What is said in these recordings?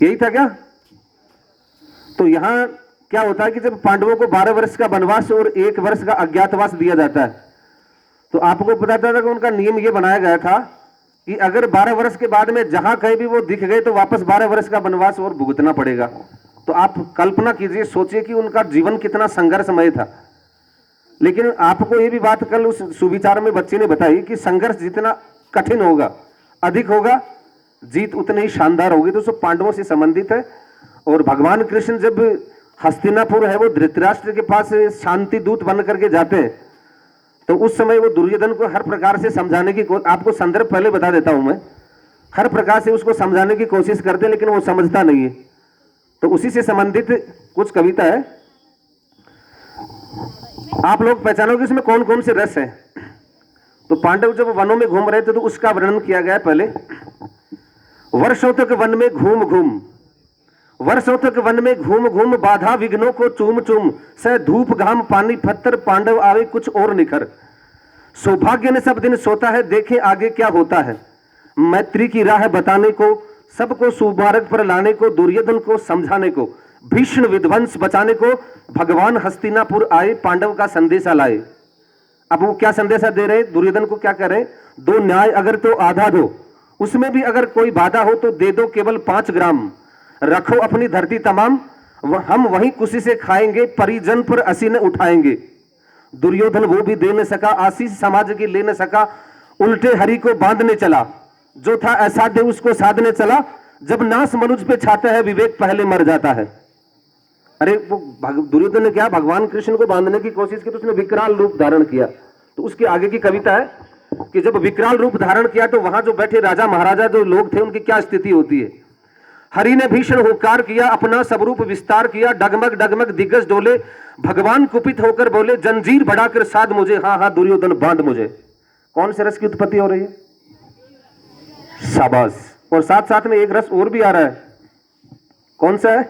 यही था क्या? तो यहां क्या होता है कि जब पांडवों को 12 वर्ष का वनवास और 1 वर्ष का अज्ञातवास दिया जाता है, तो आपको पता था कि उनका नियम यह बनाया गया था कि अगर 12 वर्ष के बाद में जहां कहीं भी वो दिख गए तो वापस 12 वर्ष का वनवास और भुगतना पड़ेगा। तो आप कल्पना कीजिए, सोचिए कि उनका जीवन कितना संघर्षमय था। लेकिन आपको ये भी बात कल उस सुविचार में बच्चे ने बताई कि संघर्ष जितना कठिन होगा, अधिक होगा, जीत उतनी ही शानदार होगी। तो सब पांडवों से संबंधित है। और भगवान कृष्ण जब हस्तिनापुर है वो धृतराष्ट्र के पास शांति दूत बन करके जाते हैं, तो उस समय वो दुर्योधन को हर प्रकार से समझाने की, आपको संदर्भ पहले बता देता हूं मैं, हर प्रकार से उसको समझाने की कोशिश करते हैं, लेकिन वो समझता नहीं है। तो उसी से संबंधित कुछ कविता है, आप लोग पहचानोगे इसमें कौन कौन से रस है। तो पांडव जब वनों में घूम रहे थे तो उसका वर्णन किया गया पहले। वर्षों तक वन में घूम घूम, वर्षों तक वन में घूम घूम, बाधा विघ्नों को चूम चूम, सह धूप घाम पानी पत्थर, पांडव आवे कुछ और निखर। सौभाग्य ने सब दिन सोता है, देखे आगे क्या होता है। मैत्री की राह बताने को, सबको सुमार्ग पर लाने को, दुर्योधन को समझाने को, भीषण विध्वंस बचाने को, भगवान हस्तिनापुर आए, पांडव का संदेशा लाए। अब वो क्या संदेशा दे रहे? दुर्योधन को क्या कह रहे? दो न्याय अगर तो आधा दो, उसमें भी अगर कोई बाधा हो तो दे दो केवल 5 ग्राम। रखो अपनी धरती तमाम, हम वहीं खुशी से खाएंगे, परिजन पर असीन उठाएंगे। दुर्योधन वो भी दे न सका, आशीष समाज की ले न सका, उल्टे हरि को बांधने चला, जो था असाध्य उसको साधने चला। जब नाश मनुष्य पे छाता है, विवेक पहले मर जाता है। अरे वो दुर्योधन ने क्या भगवान कृष्ण को बांधने की कोशिश की, तो उसने विकराल रूप धारण किया। तो उसके आगे की कविता है कि जब विकराल रूप धारण किया तो वहां जो बैठे राजा महाराजा जो लोग थे उनकी क्या स्थिति होती है। हरि ने भीषण हुंकार किया, अपना स्वरूप विस्तार किया, डगमग डगमग दिग्गज डोले, भगवान कुपित होकर बोले, जंजीर बढ़ाकर साध मुझे, हाँ हाँ दुर्योधन बांध मुझे। कौन से रस की उत्पत्ति हो रही है? शाबाश। और साथ साथ में एक रस और भी आ रहा है, कौन सा है?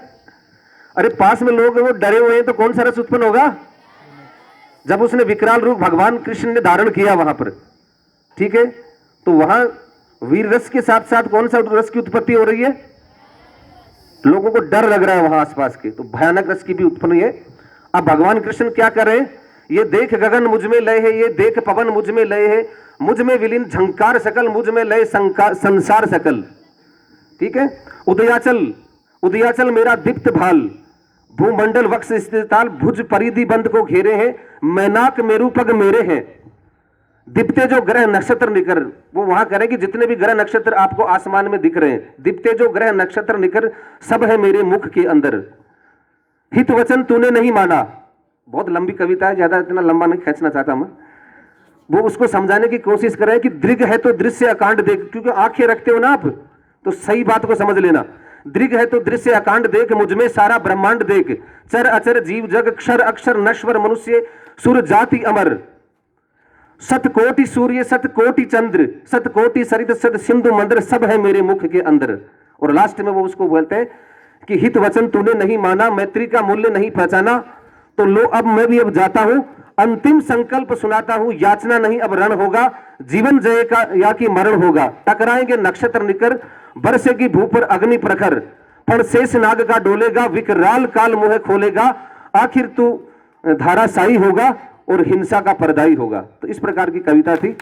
अरे पास में लोग वो डरे हुए हैं, तो कौन सा रस उत्पन्न होगा? जब उसने विकराल रूप भगवान कृष्ण ने धारण किया वहां पर, ठीक है, तो वहां वीर रस के साथ साथ कौन सा रस की उत्पत्ति हो रही है? लोगों को डर लग रहा है वहां आसपास के, तो भयानक रस की भी उत्पन्न है। अब भगवान कृष्ण क्या कर रहे हैं? ये देख गगन मुझ में लय है, ये देख पवन मुझ में लय है, मुझ में विलीन झंकार सकल, मुझ में लय संसार सकल। ठीक है, उदयाचल उदयाचल मेरा दीप्त भाल, भूमंडल वक्ष स्थिताल, भुज परिधि बंद को घेरे हैं, मैनाक मेरु पग मेरे हैं। दीप्ते जो ग्रह नक्षत्र निकर, वो वहां करें कि जितने भी ग्रह नक्षत्र आपको आसमान में दिख रहे हैं, दीप्ते जो ग्रह नक्षत्र निकर, सब है मेरे मुख के अंदर। हित वचन तूने नहीं माना, बहुत लंबी कविता है, ज्यादा इतना लंबा नहीं खींचना चाहता मैं। वो उसको समझाने की कोशिश कर रहे हैं कि दृग है तो दृश्य अकांड देख, क्योंकि आंखें रखते हो ना आप, तो सही बात को समझ लेना। दृग है तो दृश्य अकांड देख, मुझमें सारा ब्रह्मांड देख, चर अचर जीव जग, क्षर अक्षर नश्वर मनुष्य, सुर जाति अमर। सतकोटि सूर्य सतकोटि चंद्र, सतकोटि सरित सत सिंधु मंद्र, सब है मेरे मुख के अंदर। और लास्ट में वो उसको बोलते हैं कि हित वचन तूने नहीं माना, मैत्री का मूल्य नहीं पहचाना, तो लो अब मैं भी अब जाता हूं, अंतिम संकल्प सुनाता हूं, याचना नहीं अब रण होगा, जीवन जय का या कि मरण होगा। टकराएंगे नक्षत्र निकर, बरसेगी भू पर अग्नि प्रखर, फण शेष नाग का डोलेगा, विकराल काल मुंह खोलेगा, आखिर तू धाराशाही होगा और हिंसा का परदाई होगा। तो इस प्रकार की कविता थी।